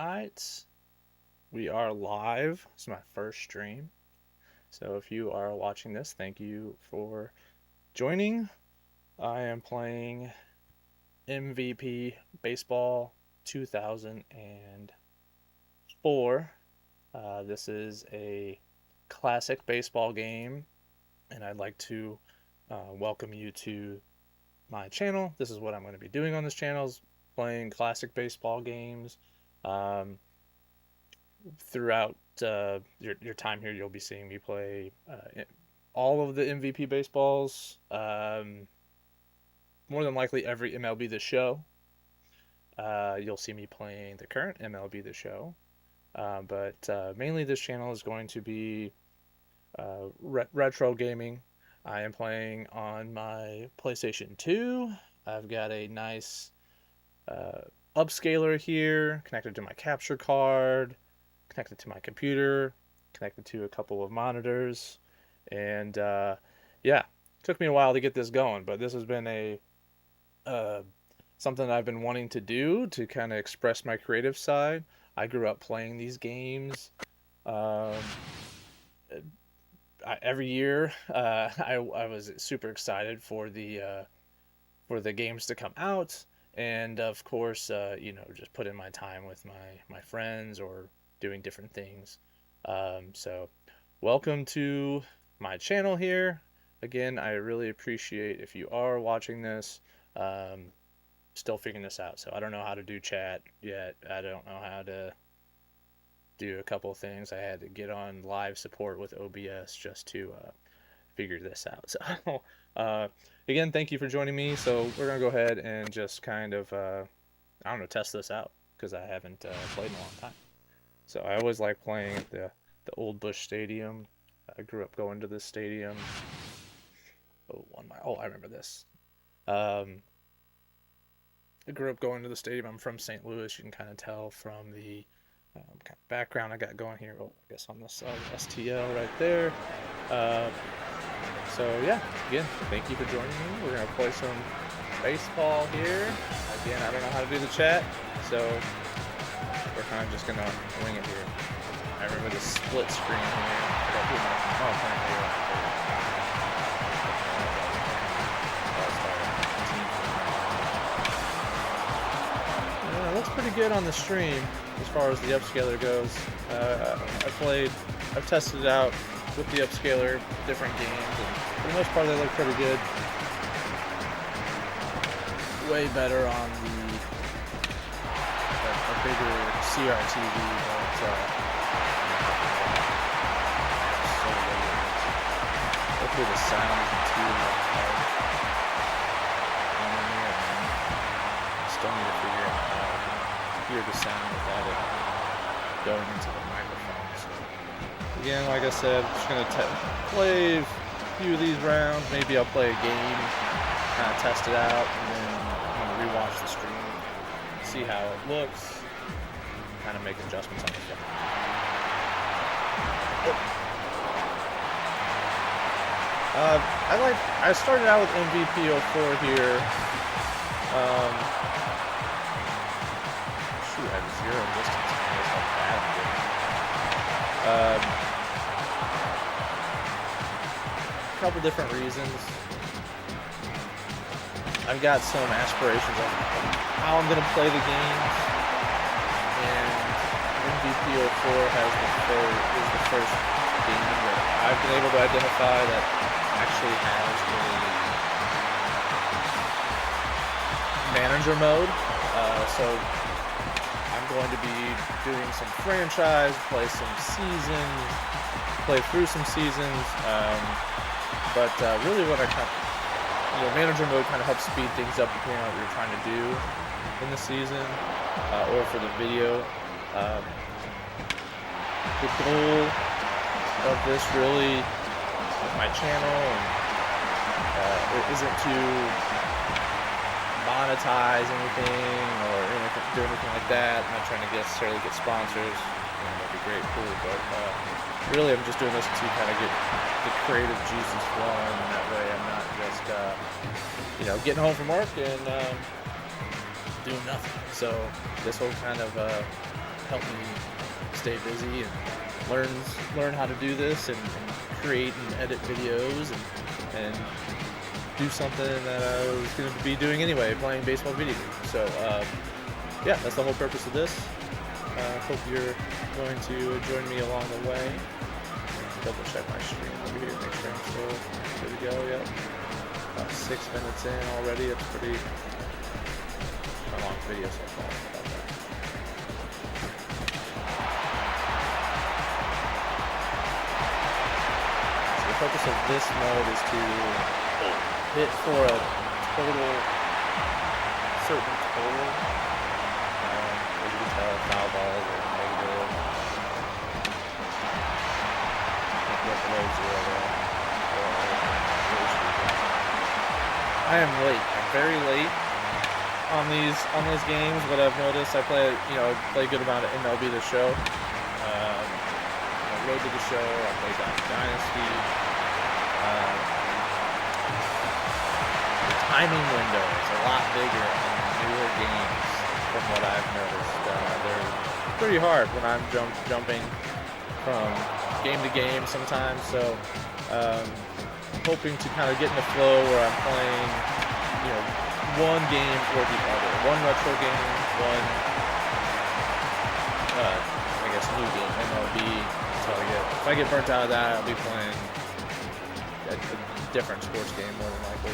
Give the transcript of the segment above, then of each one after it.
right, we are live. It's my first stream. So if you are watching this, thank you for joining. I am playing MVP Baseball 2004. This is a classic baseball game, and I'd like to welcome you to my channel. This is what I'm going to be doing on this channel, is playing classic baseball games. Throughout your time here, you'll be seeing me play all of the MVP baseballs. More than likely every MLB The Show. You'll see me playing the current MLB The Show. But mainly this channel is going to be retro gaming. I am playing on my PlayStation 2. I've got a nice upscaler here connected to my capture card, connected to my computer, connected to a couple of monitors, and yeah, took me a while to get this going, but this has been a something I've been wanting to do to kind of express my creative side. I grew up playing these games. Um, every year, I was super excited for the games to come out, and of course, just put in my time with my friends or doing different things. So welcome to my channel here. Again, I really appreciate if you are watching this. Still figuring this out, so I don't know how to do chat yet. I don't know how to do a couple of things. I had to get on live support with OBS just to figure this out. So again, thank you for joining me. So we're gonna go ahead and just kind of I don't know, test this out because I haven't played in a long time. So I always like playing at the old Busch Stadium. I grew up going to this stadium. Oh, I remember this. I grew up going to the stadium. I'm from St. Louis. You can kind of tell from the kind of background I got going here. Oh, I guess on this side, STL right there. So yeah, again, thank you for joining me. We're gonna play some baseball here. Again, I don't know how to do the chat, so we're kind of just gonna wing it here. I remember the split screen here. I got it looks pretty good on the stream as far as the upscaler goes. I've tested it out with the upscaler, different games, and for the most part they look pretty good. Way better on a bigger CRTV, but hopefully the sound isn't too loud. Still need to figure out how to hear the sound without it going into the microphone. So again, like I said, I'm just gonna play a few of these rounds. Maybe I'll play a game, kind of test it out, and then I'm gonna rewatch the stream, see how it looks, kind of make adjustments on the fly. I started out with MVP 04 here. Shoot, I have 0 distance. That's how bad I'm doing. A couple different reasons. I've got some aspirations of how I'm gonna play the games, and MVP 04 is the first game that I've been able to identify that actually has a manager mode. So I'm going to be doing some franchise, play some seasons, play through some seasons. But really what I kind of, manager mode kind of helps speed things up depending on what you're trying to do in the season or for the video. The goal of this really, my channel, and it isn't to monetize anything or do anything like that. I'm not trying to necessarily get sponsors. That'd be great, cool, but really I'm just doing this to kind of get the creative juices flowing, and that way I'm not just getting home from work and doing nothing. So this will kind of help me stay busy and learn how to do this and create and edit videos and do something that I was going to be doing anyway, playing baseball video games. So yeah, that's the whole purpose of this. Hope you're going to join me along the way. Double check my stream over here, make sure I'm still good to go. Yep. About 6 minutes in already. That's pretty a long video so far. About that. So the purpose of this mode is to hit for a certain total. As you can tell, foul balls are negative. Below zero there. I am late. I'm very late on these games, but I've noticed I play a good amount of MLB The Show. Road to the Show. I play Dynasty. The timing window is a lot bigger on newer games from what I've noticed. They're pretty hard when I'm jumping from game to game sometimes, so hoping to kind of get in the flow where I'm playing, one game or the other. One retro game, one, I guess, new game, MLB. So if I get burnt out of that, I'll be playing a different sports game more than likely.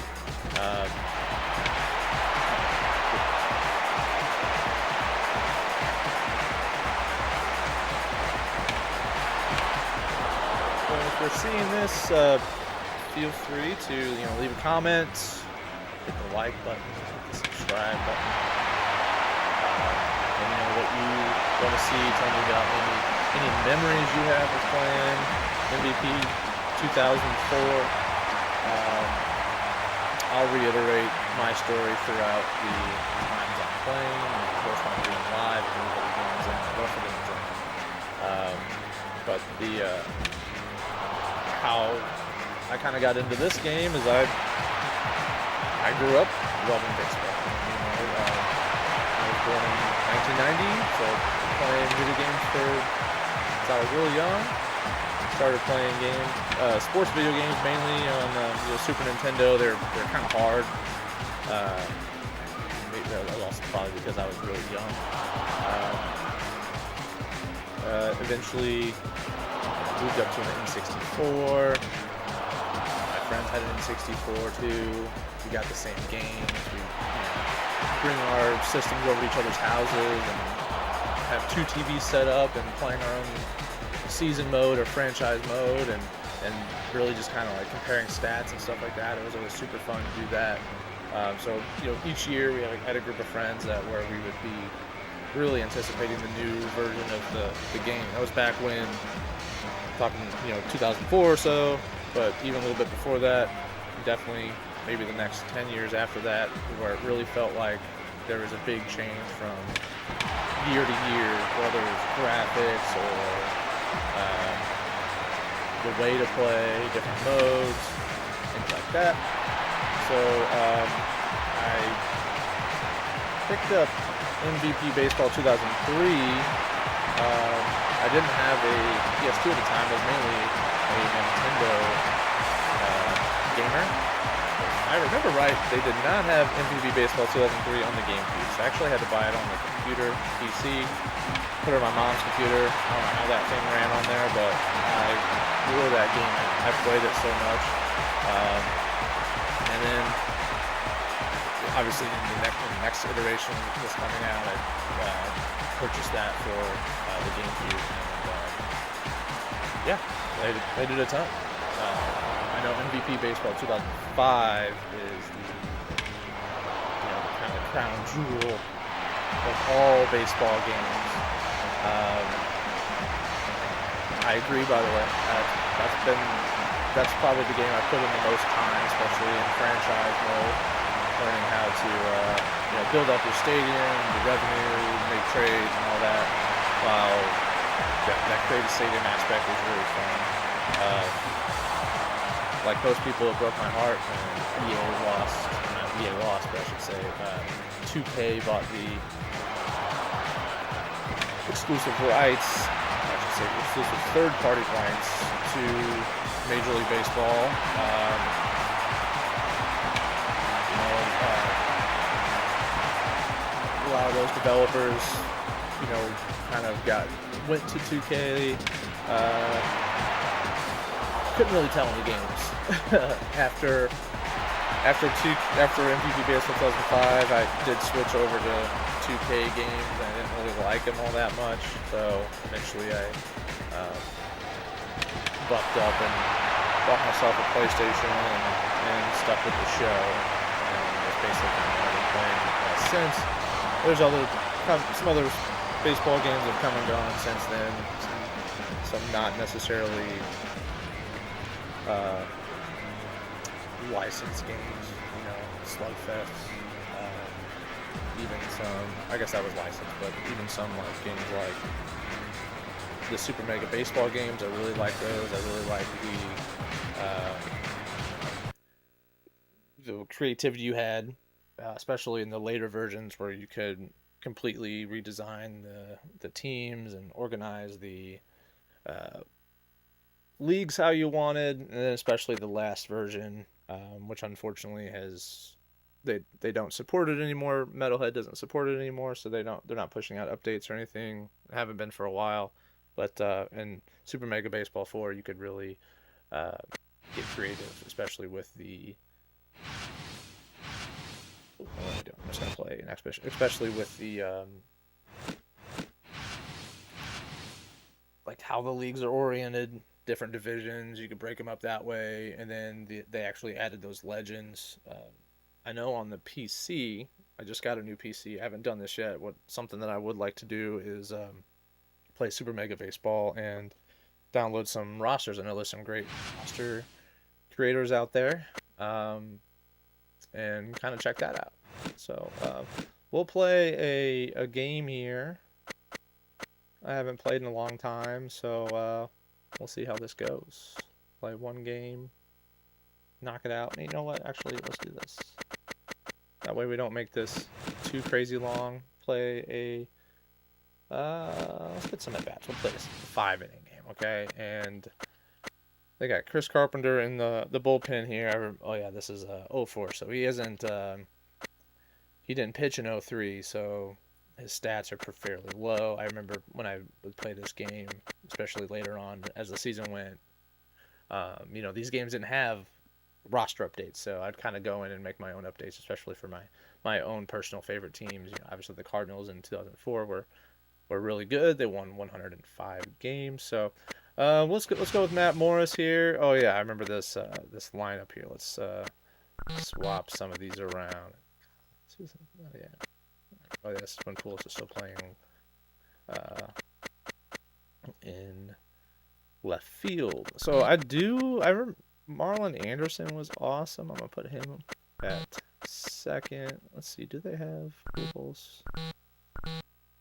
If you're seeing this, feel free to leave a comment, hit the like button, hit the subscribe button. Let me know what you want to see. Tell me about any memories you have of playing MVP 2004. I'll reiterate my story throughout the times I'm playing, and of course when I'm doing live, if anybody games in, both of games in. But how I kind of got into this game is I grew up loving baseball. I was born in 1990, so playing video games since I was really young. Started playing sports video games mainly on Super Nintendo. They're kind of hard. Also probably because I was really young. Eventually moved up to an N64. My friends had an N64 too. We got the same games. We bring our systems over to each other's houses and have 2 TVs set up and playing our own season mode or franchise mode and really just kind of like comparing stats and stuff like that. It was always super fun to do that. So each year we had a group of friends where we would be really anticipating the new version of the game. That was back when, talking 2004 or so, but even a little bit before that, definitely maybe the next 10 years after that, where it really felt like there was a big change from year to year, whether it was graphics or the way to play, different modes, things like that. So I picked up MVP Baseball 2003. I didn't have a PS2 at the time. I was mainly a Nintendo gamer. If I remember right, they did not have MVP Baseball 2003 on the GameCube. So I actually had to buy it on the computer, PC, put it on my mom's computer. I don't know how that thing ran on there, but I wore that game out. I played it so much. And then, obviously, in the next iteration was coming out, I purchased that for the GameCube. And, yeah, played it a ton. I know MVP Baseball 2005 is the kind of crown jewel of all baseball games. I agree, by the way. That's probably the game I put in the most time, especially in franchise mode, learning how to build up your stadium, the revenue, make trades, and all that. While that creative stadium aspect was really fun. Like most people, it broke my heart when EA lost, but I should say 2K bought the exclusive rights, I should say exclusive third-party rights to Major League Baseball. A lot of those developers, kind of went to 2K. Couldn't really tell any games after MVP Baseball 2005. I did switch over to 2K games. I didn't really like them all that much, so eventually I bucked up and bought myself a PlayStation and stuck with the show. And that's basically what I've been playing since. There's some other baseball games have come and gone since then. Some not necessarily licensed games, Slugfest. Even some, I guess that was licensed, but even some like games like the Super Mega Baseball games, I really like those. I really like the creativity you had, especially in the later versions where you could completely redesign the teams and organize the leagues how you wanted, and then especially the last version, which unfortunately they don't support it anymore. Metalhead doesn't support it anymore, so they're not pushing out updates or anything. Haven't been for a while, but in Super Mega Baseball 4, you could really get creative, especially with the. What am I doing? I'm just gonna play an especially with the like how the leagues are oriented, different divisions. You could break them up that way, and then they actually added those legends. I know on the PC, I just got a new PC. I haven't done this yet. Something that I would like to do is play Super Mega Baseball and download some rosters. I know there's some great roster creators out there, and kind of check that out. So we'll play a game here. I haven't played in a long time, so we'll see how this goes. Play one game, knock it out. And you know what? Actually, let's do this. That way we don't make this too crazy long. Play let's put some at bats. We'll play a 5-inning game, okay? And they got Chris Carpenter in the bullpen here. Oh yeah, this is 04, so he hasn't he didn't pitch in 03, so his stats are fairly low. I remember when I would play this game, especially later on as the season went. These games didn't have roster updates, so I'd kind of go in and make my own updates, especially for my own personal favorite teams. Obviously the Cardinals in 2004 were really good. They won 105 games. So let's go with Matt Morris here. Oh yeah, I remember this lineup here. Let's swap some of these around. Oh yeah. Oh yeah, this is when Pujols is still playing in left field. So I remember Marlon Anderson was awesome. I'm gonna put him at second. Let's see, do they have Pujols'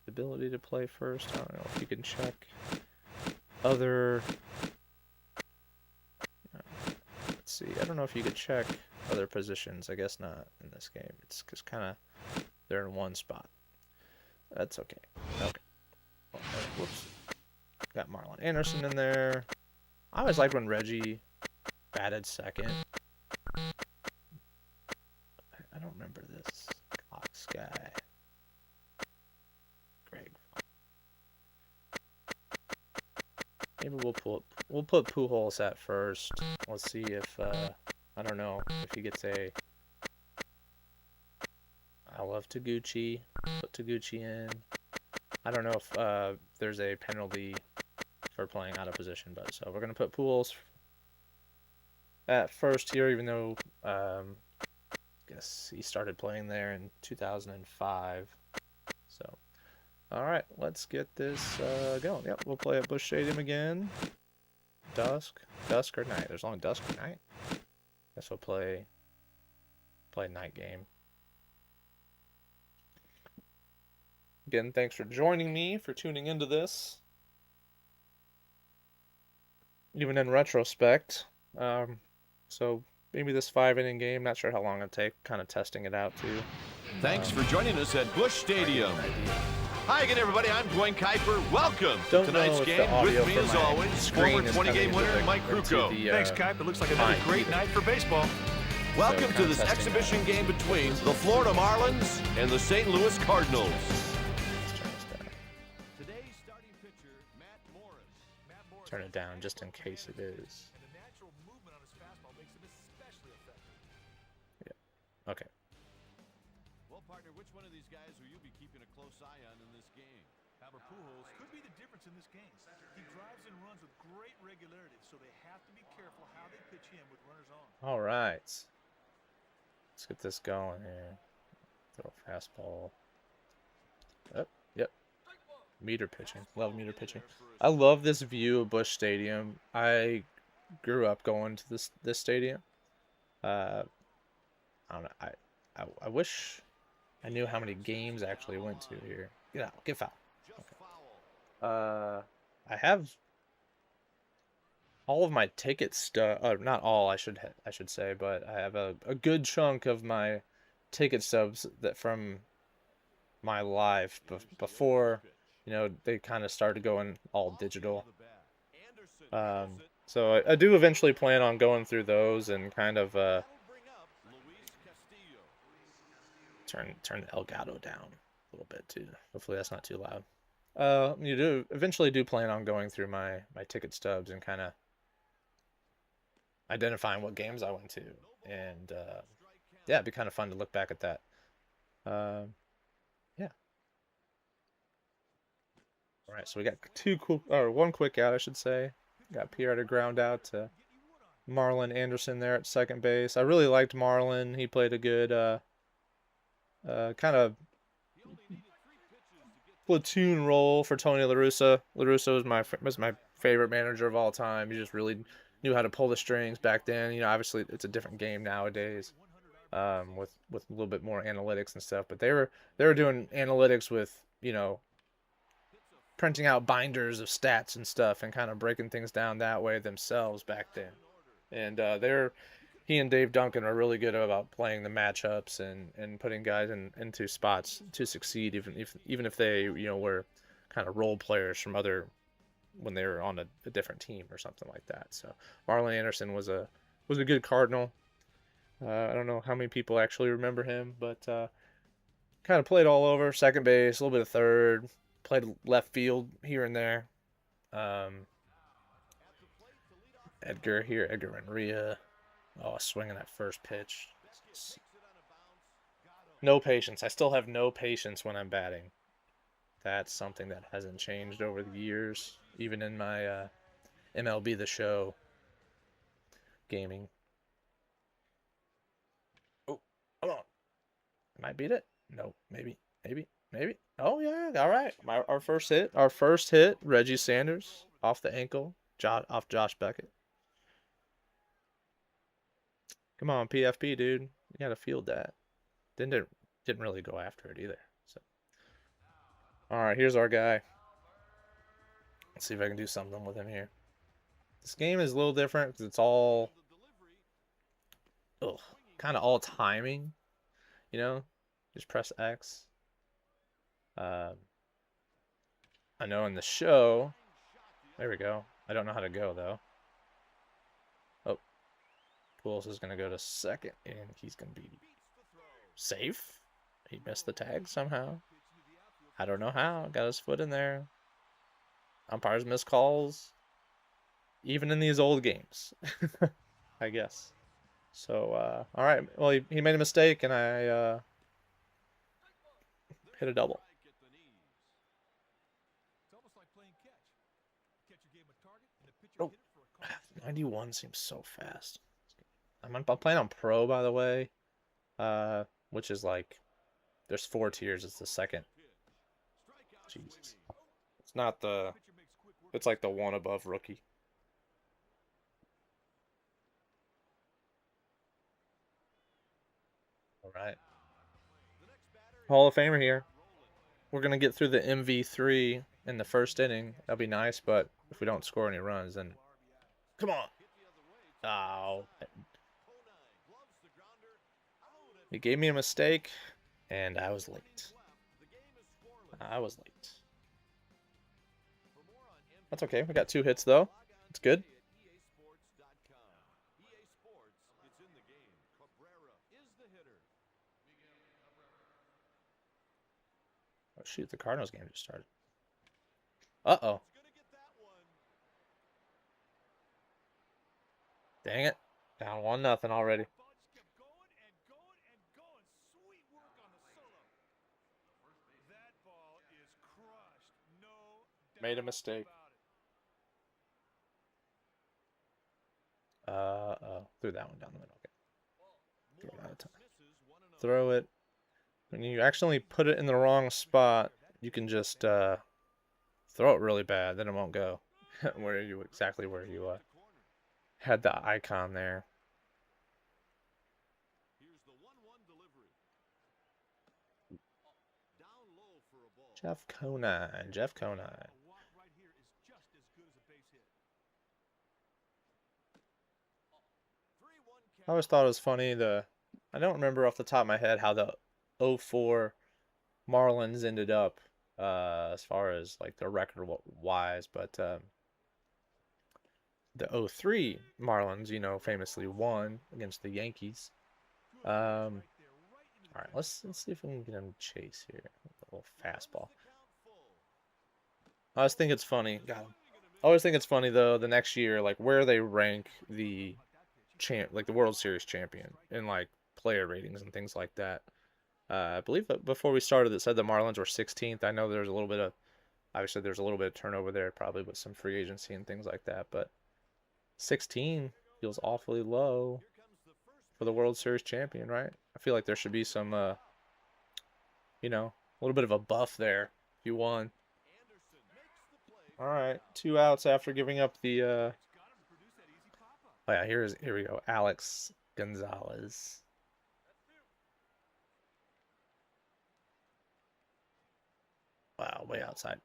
ability to play first? I don't know if you can check other. Let's see. I don't know if you could check other positions. I guess not in this game. It's just kind of they're in one spot. That's okay. Okay. Oh, whoops. Got Marlon Anderson in there. I always liked when Reggie batted second. I don't remember this Cox guy. Greg. Maybe we'll put Pujols at first. Let's see if I don't know if he gets a. I love Taguchi. Put Taguchi in. I don't know if there's a penalty for playing out of position, but so we're gonna put Pujols at first here, even though I guess he started playing there in 2005. So, all right, let's get this going. Yep, we'll play at Busch Stadium again. Dusk or night? There's only dusk or night. Guess we'll play night game. Again, thanks for joining me, for tuning into this. Even in retrospect, so maybe this 5-inning game, not sure how long it'll take, kind of testing it out too. Thanks for joining us at Busch Stadium. Hi again, everybody. I'm Dwayne Kuiper. Welcome to Don't tonight's know if game. the audio With me, for as my always, screen former is 20-game coming winner Mike into Krukow. the, Thanks, Kuiper. It looks like another great night for baseball. Welcome So to this kind of exhibition testing game between the Florida Marlins and the St. Louis Cardinals. Today's starting pitcher, Matt Morris. Turn it down just in case it is. And the natural movement on his fastball makes him especially effective. Yeah. Okay. Well, partner, which one of these guys will you be keeping a close eye on in this game? Albert Pujols could be the difference in this game. He drives and runs with great regularity, so they have to be careful how they pitch him with runners on. All right. Let's get this going here. Throw a fastball. Oh, yep. Meter pitching. Love meter pitching. I love this view of Busch Stadium. I grew up going to this stadium. I don't know. I wish I knew how many games I actually went to here. Get out. Get foul. Okay. I have all of my ticket stuff. Not all, I should say, but I have a good chunk of my ticket stubs that from my life before, you know, they kind of started going all digital. So I do eventually plan on going through those and kind of turn the Elgato down a little bit too. Hopefully that's not too loud. You eventually do plan on going through my ticket stubs and kind of identifying what games I went to, and yeah, it'd be kind of fun to look back at that. Yeah. All right, so we got one quick out, I should say. Got Pierre to ground out to Marlon Anderson there at second base. I really liked Marlon. He played a good kind of platoon role for Tony La Russa. La Russa was my favorite manager of all time. He just really knew how to pull the strings back then. You know, obviously it's a different game nowadays, with a little bit more analytics and stuff. But they were doing analytics with, you know, printing out binders of stats and stuff and kind of breaking things down that way themselves back then. And he and Dave Duncan are really good about playing the matchups and putting guys into spots to succeed, even if they, you know, were kind of role players from other, when they were on a different team or something like that. So Marlon Anderson was a good Cardinal. I don't know how many people actually remember him, but kind of played all over, second base, a little bit of third, played left field here and there. Edgar Renteria. Oh, swinging that first pitch. No patience. I still have no patience when I'm batting. That's something that hasn't changed over the years, even in my MLB The Show gaming. Oh, hold on. Might beat it? No, maybe. Oh yeah, all right. Our first hit. Reggie Sanders off the ankle, off Josh Beckett. Come on, PFP, dude. You gotta field that. Didn't really go after it either. So, all right, here's our guy. Let's see if I can do something with him here. This game is a little different because it's all, kind of all timing. You know, just press X. I know in the show. There we go. I don't know how to go though. Oh, Pujols is gonna go to second, and he's gonna be safe. He missed the tag somehow. I don't know how. Got his foot in there. Umpires miss calls. Even in these old games. I guess. So, all right. Well, he made a mistake, and I hit a double. 91 seems so fast. I'm playing on Pro, by the way, which is like, there's 4 tiers. It's the second. Jesus. It's not the, it's like the one above Rookie. All right. Hall of Famer here. We're going to get through the MV3 in the first inning. That'll be nice, but if we don't score any runs, then... Come on! Oh. He gave me a mistake, and I was late. I was late. For more on That's NBA okay. We got 2 basketball, hits though. log on It's good. today at easports.com. EA Sports, it's in the game. Cabrera is the hitter. Oh shoot, the Cardinals game just started. Uh-oh. It's going to get that one. Dang it. Down 1-0 already. Ball just kept going and going and going. Sweet work on the solo. That ball is crushed. No Made a doubt mistake. about it. Uh-oh. Threw that one down the middle. Okay. Get it out of Morris time. misses 1-0. Throw it. When you accidentally put it in the wrong spot, you can just throw it really bad. Then it won't go where you exactly where you had the icon there. Here's the 1-1 delivery. Down low for a ball. Jeff Conine. Jeff Conine. A walk right here is just as good as a base hit. 3-1 I always thought it was funny. I don't remember off the top of my head how the '04 Marlins ended up as far as like the record wise, but the '03 Marlins, famously won against the Yankees. Good pitch Um, right there, right into the all right, dirt. let's see if we can get him chase here. A little fastball. Runs the count full. I always think it's funny. The Got him. swing and a I always miss. think it's funny though. The next year, like where they rank the like the World Series champion in like player ratings and things like that. I believe that before we started, it said the Marlins were 16th. I know there's a little bit of, obviously there's a little bit of turnover there, probably with some free agency and things like that. But 16 feels awfully low Here comes the first for the pitch. World Series champion, right? I feel like there should be some, a little bit of a buff there if you won. Anderson makes the play All for the right, out. 2 outs after giving up the. It's got him to produce that easy pop-up. Oh yeah, here we go. Alex Gonzalez. Wow, way outside.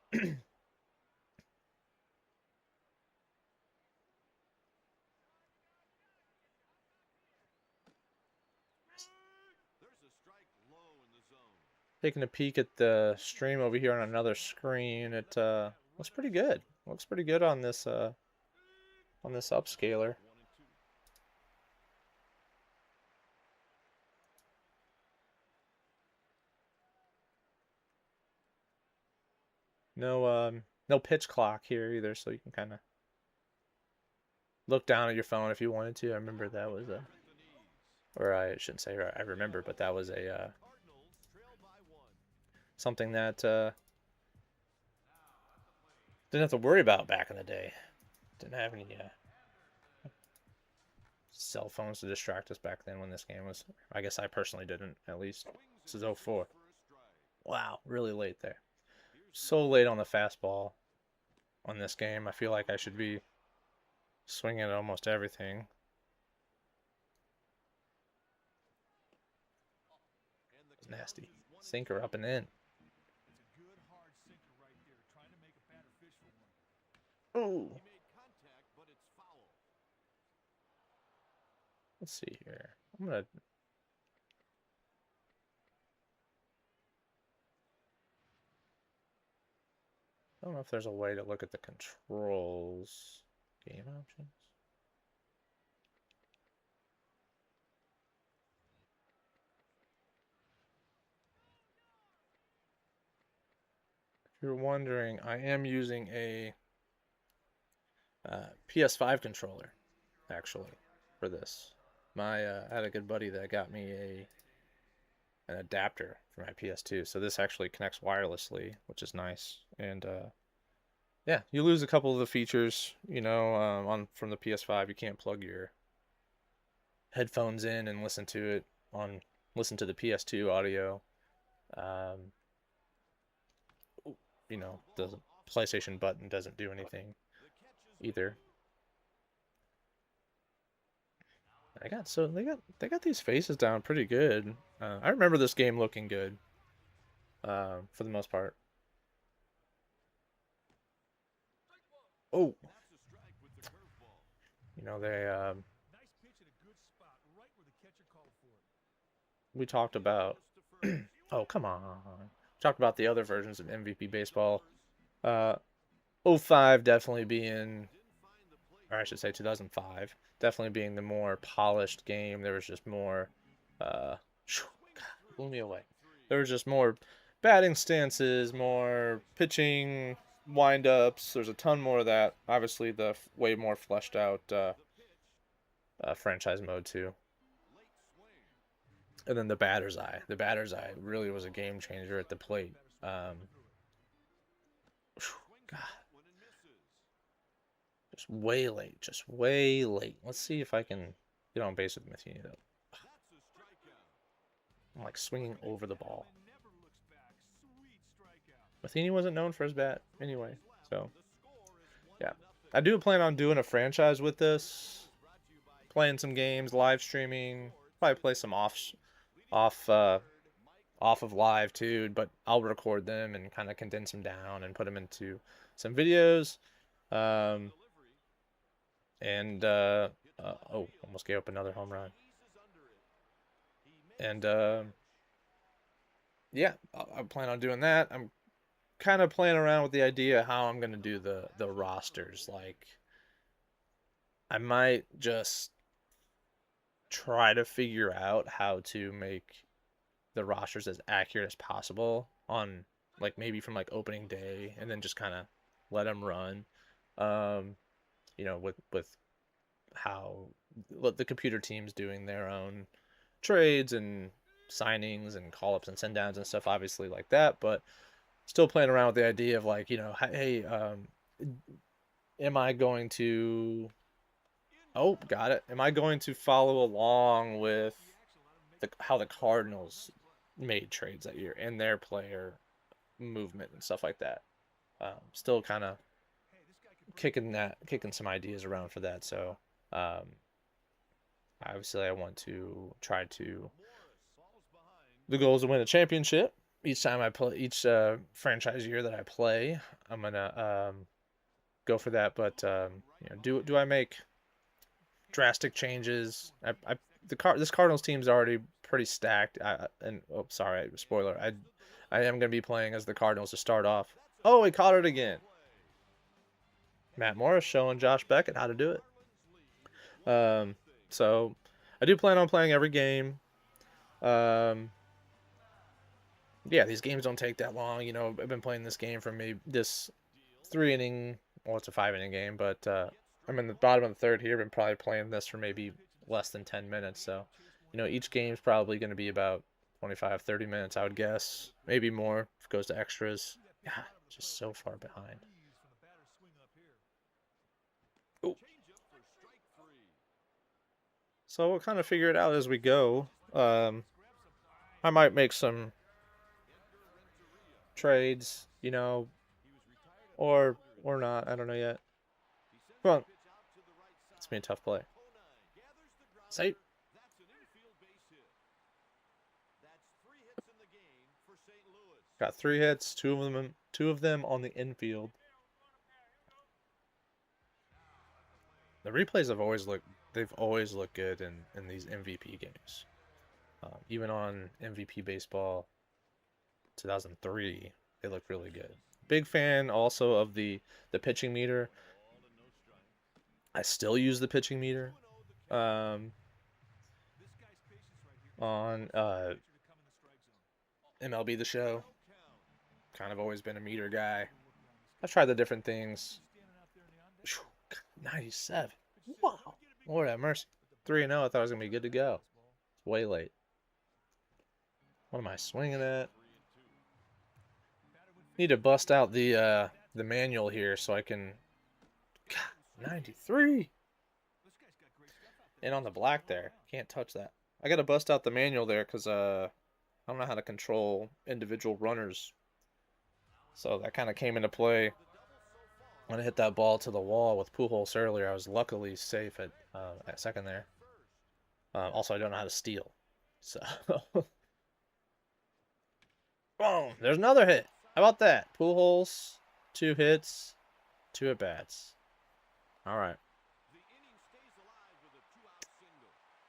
There's a strike low in the zone. Taking a peek at the stream over here on another screen, it looks pretty good. Looks pretty good on this upscaler. 1-2. No pitch clock here either, so you can kind of look down at your phone if you wanted to. I remember that was a, With the knees. or I shouldn't say I remember, but that was a Cardinals trail by 1. something that didn't have to worry about back in the day. Didn't have any cell phones to distract us back then when this game was. I guess I personally didn't, at least. This is Swings and misses '04. for a strike. Wow, really late there. Here's the So late on the fastball on this game. I feel like I should be swinging at almost everything. and the It's count nasty. is 1-2. Sinker up and in. It's a good hard sinker right there, trying to make a batter fish for one. Ooh. He made contact, but it's foul. Let's see here. I'm gonna. I don't know if there's a way to look at the controls. Game options. If you're wondering, I am using a PS5 controller, actually, for this. I had a good buddy that got me an adapter for my PS2, so this actually connects wirelessly, which is nice. And yeah, you lose a couple of the features, on from the PS5. You can't plug your headphones in and listen to the PS2 audio. Um, the PlayStation button doesn't do anything The catch is either. made. They got these faces down pretty good. I remember this game looking good, for the most part. Oh, That's a strike with the curveball. they Nice pitch in a good spot, right where the catcher called for it. we talked about. Goes to first. Oh, come on. talked about the other versions of MVP baseball. Uh, '05 definitely being, or I should say 2005, definitely being the more polished game. There was just more, uh, God, blew me away. There was just more batting stances, more pitching windups. There's a ton more of that. Obviously, the way more fleshed out franchise mode too. And then the batter's eye. The batter's eye really was a game changer at the plate. God, just way late. Just way late. Let's see if I can get on base with Matheny though. I'm like swinging over the ball. Matheny wasn't known for his bat anyway, so yeah. I do plan on doing a franchise with this, playing some games, live streaming, probably play some off off of live too, but I'll record them and kind of condense them down and put them into some videos. Um, and oh, almost gave up another home run. And yeah, I plan on doing that. I'm kind of playing around with the idea how I'm gonna do the rosters. Like, I might just try to figure out how to make the rosters as accurate as possible on like maybe from like opening day and then just kind of let them run. Um, with how the computer teams doing their own trades and signings and call ups and send downs and stuff, obviously like that, but still playing around with the idea of like, hey, am I going to, oh, got it. Am I going to follow along with how the Cardinals made trades that year and their player movement and stuff like that? Still kind of kicking some ideas around for that. So, um, obviously, I want to try to. The goal is to win a championship. Each time I play, each franchise year that I play, I'm gonna go for that. But do I make drastic changes? This Cardinals team's already pretty stacked. And oh, sorry, spoiler. I am gonna be playing as the Cardinals to start off. Oh, he caught it again. Matt Morris showing Josh Beckett how to do it. So I do plan on playing every game. Um, yeah, these games don't take that long. I've been playing this game for maybe this 3 inning. Well, it's a 5 inning game, but I'm in the bottom of the third here. Been probably playing this for maybe less than 10 minutes. So, each game's probably going to be about 25, 30 minutes, I would guess. Maybe more if it goes to extras. Yeah, just so far behind. Oh. So we'll kind of figure it out as we go. I might make some trades, or not. I don't know yet. Come on. It's been a tough play. Safe. Got 3 hits, two of them on the infield. The replays they've always looked good in these MVP games. Even on MVP Baseball 2003, they look really good. Big fan also of the pitching meter. I still use the pitching meter on MLB The Show. Kind of always been a meter guy. I've tried the different things. 97. Wow. Lord have mercy. 3-0. I thought I was going to be good to go. It's way late. What am I swinging at? Need to bust out the manual here so I can. God, 93. And on the black there. Can't touch that. I got to bust out the manual there because I don't know how to control individual runners. So that kind of came into play when I hit that ball to the wall with Pujols earlier. I was luckily safe at second there. Also, I don't know how to steal. So, boom! There's another hit. How about that? Pujols, 2 hits, 2 at bats. All right.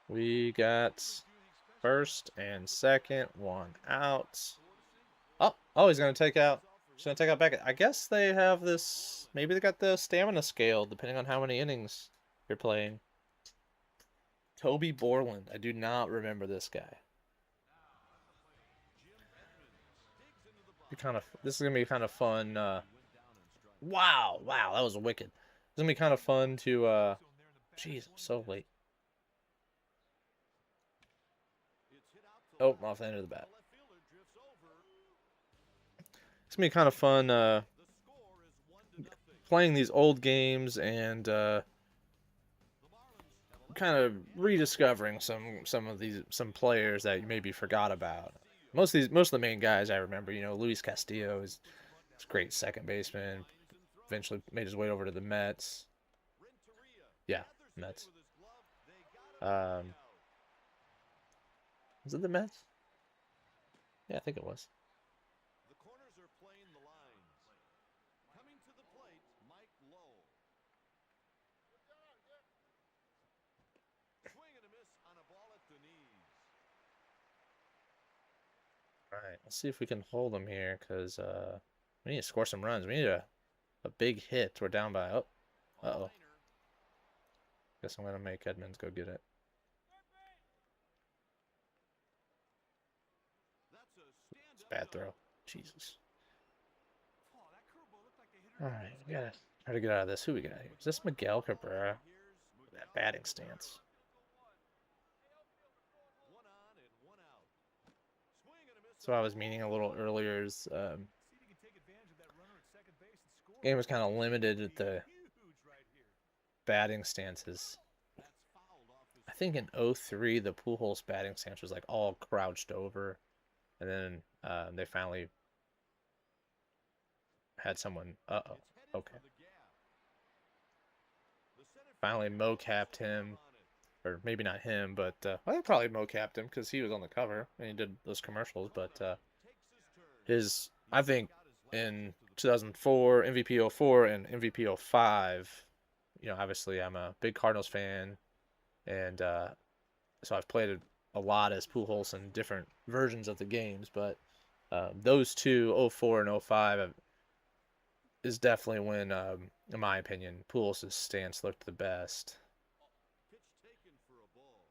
We got first and second, 1 out. Oh, he's gonna take out. He's gonna take out Beckett. I guess they have this. Maybe they got the stamina scale depending on how many innings you're playing. Toby Borland. I do not remember this guy. This is gonna be kind of fun. Wow, that was wicked. It's gonna be kind of fun to. Jeez, I'm so late. Oh, off the end of the bat. It's gonna be kind of fun playing these old games and kind of rediscovering some players that you maybe forgot about. Most of the main guys I remember. You know, Luis Castillo is a great second baseman. Eventually made his way over to the Mets. Yeah, Mets. Was it the Mets? Yeah, I think it was. The corners are playing the lines. Coming to the plate, Mike Lowe. Swing and a miss on a ball at the knees. All right, let's see if we can hold them here, because we need to score some runs. We need a big hit. We're down by... Oh, uh-oh. Guess I'm going to make Edmonds go get it. It's a bad throw. Jesus. All right, we got to try to get out of this. Who we got here? Is this Miguel Cabrera? That batting stance. So I was meaning a little earlier is game was kind of limited at the batting stances. I think in 03 the Pujols batting stance was like all crouched over, and then they finally had someone. Okay. Finally mo-capped him, or maybe not him, but well, they probably mo-capped him because he was on the cover and he did those commercials. But I think in 2004, MVP 04 and MVP 05, you know, obviously I'm a big Cardinals fan, and so I've played a lot as Pujols in different versions of the games, but those two, 04 and 05, is definitely when, in my opinion, Pujols' stance looked the best. Pitch taken for a ball.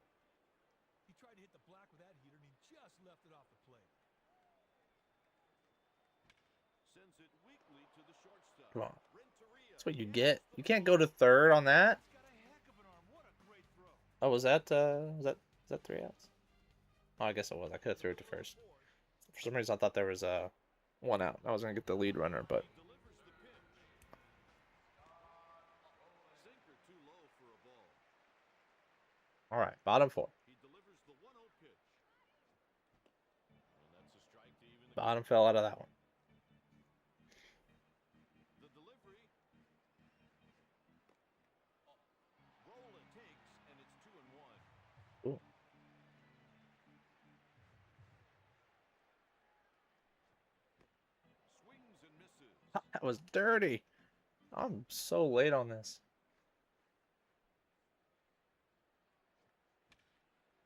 He tried to hit the black with that heater, and he just left it off the plate. Sends it weakly to the shortstop. Come on. That's what you get. You can't go to third on that. He's got a heck of an arm. What a great throw. Oh, was that 3 outs? Oh, I guess it was. I could have threw it to first. For some reason, I thought there was 1 out. I was gonna get the lead runner, but Sinker too low for a ball. all right, bottom 4. He delivers the 1-0 pitch. And that's a strike to even the Bottom fell out of that one. The delivery. Roll it takes, and it's 2-1. Ooh. Swings and misses. That was dirty. I'm so late on this.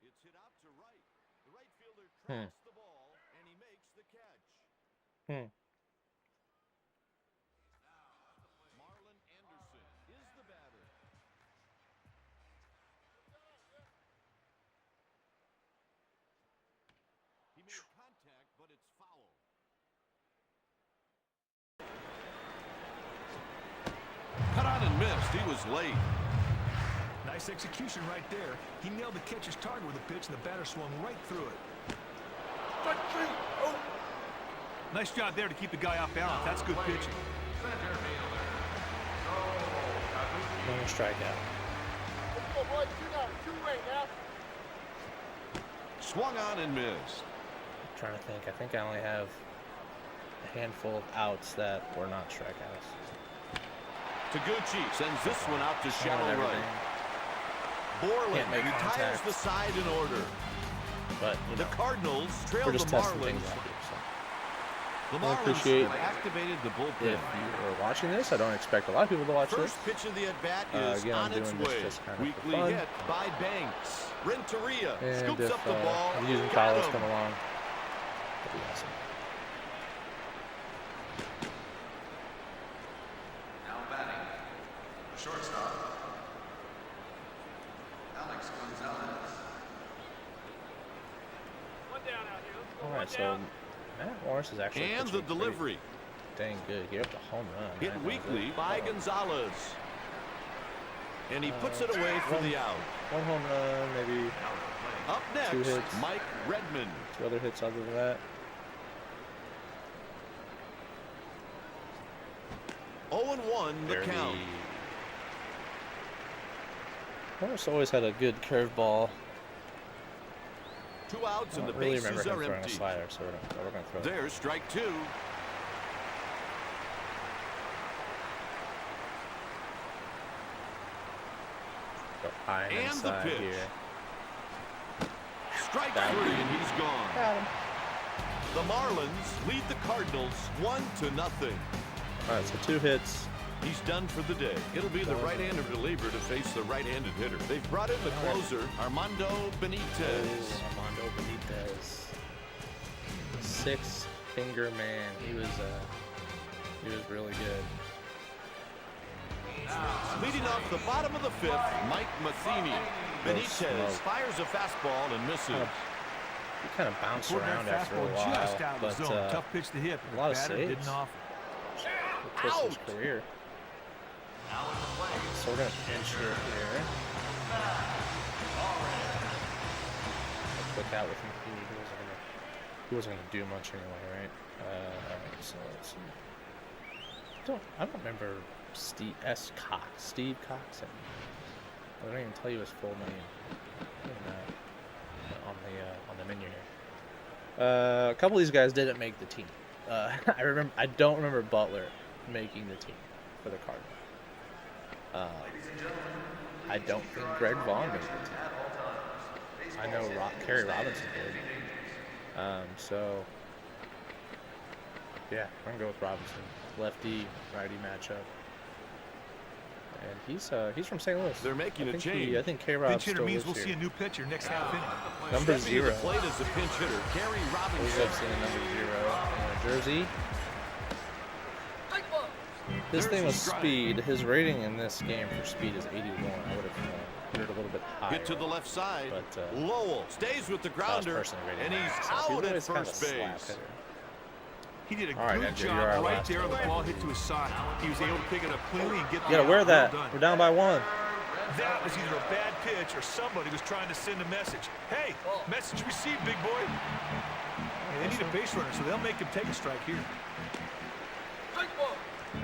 It's hit out to right. The right fielder tracks the ball, and he makes the catch. Marlon Anderson is the batter. He made contact, but it's foul. Cut on and missed. He was late. Nice execution right there. He nailed the catcher's target with a pitch, and the batter swung right through it. Nice job there to keep the guy off balance. That's good pitching. No strikeout. Let's go, boys. 2 away now. Swung on and missed. I'm trying to think. I think I only have a handful of outs that were not strikeouts. Taguchi sends this one out to shallow Everything. right. Borland Can't make retires contact. the side in order. But you The know, Cardinals trail we're the just testing things Marlins. out here. So. The I Marlins appreciate have activated the If bullpen. you are watching this, I don't expect a lot of people to watch this. First pitch of the at-bat is Again, I'm on its doing this way. just kind of for Weekly fun. hit by Banks. Renteria And scoops if up the ball. the using Got collars him. come along, that'd be awesome. Now batting, the shortstop, Alex Gonzalez. All right, so Matt Morris is actually And the pitching pretty delivery. dang good. He up to home run. Hit man. That was weakly it. by Gonzalez. And he puts it away for the out. One home run, maybe Up next, 2 hits. Mike Redmond. 2 other hits other than that. 0-1 the Barely. count. Morris always had a good curveball. 2 outs I and the don't really bases remember him are throwing a empty. slider, so we're going to throw it. There's strike 2. Go high and And the inside pitch. here. Strike Got 3 him. and he's gone. Got him. The Marlins lead the Cardinals 1-0. All right, so 2 hits. He's done for the day. It'll be the right-handed reliever to face the right-handed hitter. They've brought in the closer, Armando Benitez. Armando Benitez. 6-finger man. He was really good. Leading off the bottom of the 5th, Mike Matheny. Benitez fires a fastball and misses. He kind of bounced Putting around that after a fastball while, just out of the but zone. Tough pitch to hit. a lot of Batter saves. didn't offer. Twist his career. So we're gonna pinch hit here. Quick out with him. He wasn't gonna do much anyway, right? Alright, so let's see. I don't remember Steve Cox. Steve Cox. I don't even tell you his full name on the menu here. A couple of these guys didn't make the team. I don't remember Butler making the team for the Cardinals. I don't think Greg Vaughn made the team. I know Kerry Robinson did. So yeah, I'm gonna go with Robinson. Lefty, righty matchup. And he's from St. Louis. They're making a change. I think K-Rob Pinch hitter still means lives we'll see here. a new pitcher next half inning. Number Stepping to 0. the plate as a pinch hitter, Gary Always Robinson. love seeing a number 0 in a jersey. His thing was speed. His rating in this game for speed is 81. I would have put it a little bit higher. Hit to the left side. But Lowell stays with the grounder, personally rated and higher, he's so out at always kind of first slap base. hitter. He did a All right, good Andrew, job you're our right last there on the one. ball hit to his side. He was able to pick it up cleanly and get You gotta wear that. Well done. We're down by 1. That was either a bad pitch or somebody was trying to send a message. Hey, message received, big boy. And they need a base runner, so they'll make him take a strike here.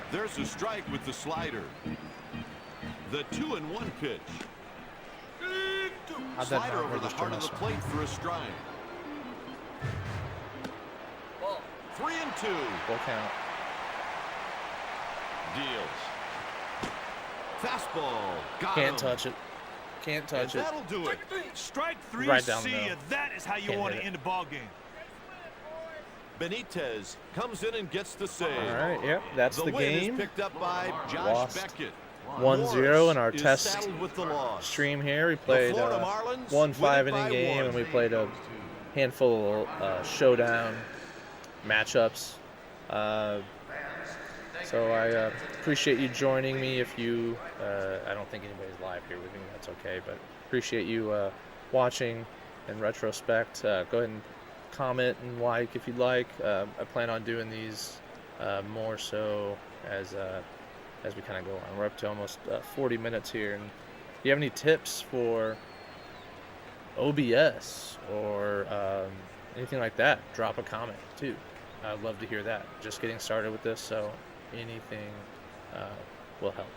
There's a strike with the slider. The 2-1 pitch. How'd that Slider not over the register heart of the this one? plate for a strike. 3-2. Full count. Deals. Fastball. Got Can't him. touch it. Can't touch And it. that'll do it. Strike 3, Right down see the middle. ya. That is how you Can't want hit to it. end a ball game. Benitez comes in and gets the save. All right, yep, that's the win game. is picked up by Josh Lost. Beckett. 1-0 in our Morris test is saddled with the loss. stream here. We played Florida Marlins one win it 5-inning by game, 1. and we played a handful of showdown matchups. So I appreciate you joining me. If you, I don't think anybody's live here with me. That's okay, but appreciate you watching. In retrospect, go ahead and comment and like if you'd like. I plan on doing these more so as we kind of go on. We're up to almost 40 minutes here. And if you have any tips for OBS or anything like that, drop a comment too. I'd love to hear that. Just getting started with this, so anything will help.